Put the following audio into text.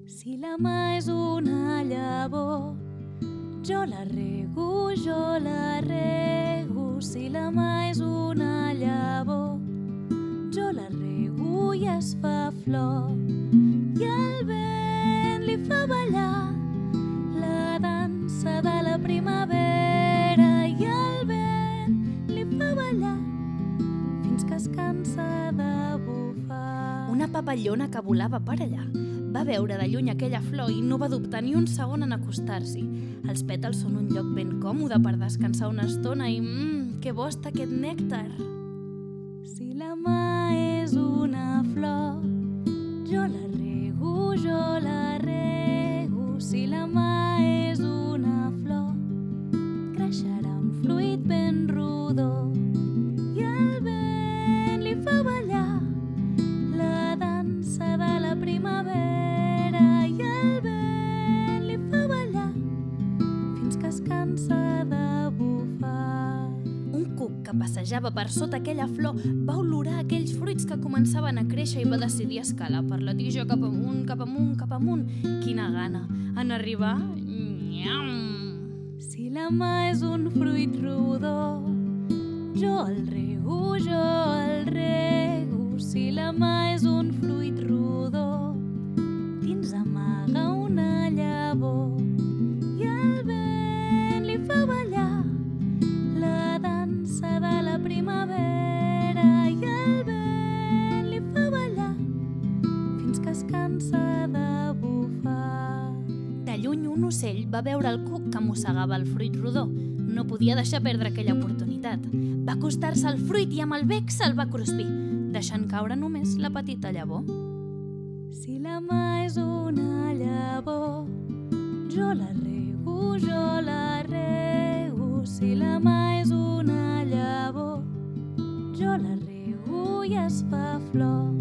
Si la mà és una llavor, jo la rego, jo la rego. Si la mà és una llavor, jo la rego i es fa flor. I el vent li fa ballar la dansa de la primavera. I el vent li fa ballar fins que es cansa de bufar. Una papallona que volava per allà va veure de lluny aquella flor i no va dubtar ni un segon en acostar-s'hi. Els pètals són un lloc ben còmode per descansar una estona i que bo està aquest nèctar. Si la mà és una flor, jo la rego, jo la rego. Si la mà és una flor, creixerà un fruit ben rodó. I el vent li fa ballar la dansa de la primavera. I el vent li fa ballar fins que es cansa de bufar. Un cuc que passejava per sota aquella flor va olorar aquells fruits que començaven a créixer i va decidir escalar per la tija cap amunt, cap amunt, cap amunt. Quina gana en arribar... Nyam! Si la mà és un fruit rodó, jo el rego, jo el rego. Si la mà és un fruit rodó, dins amaga una llavor. I el vent li fa ballar la dansa de la primavera. I el vent li fa ballar fins que es cansa de bufar. De lluny un ocell va veure el cuc que mossegava el fruit rodó. No podia deixar perdre aquella oportunitat. Va acostar-se al fruit i amb el bec se'l va cruspir, deixant caure només la petita llavor. Si la mà és una llavor, jo la rego, jo la rego. Si la mà és una llavor, jo la rego i es fa flor.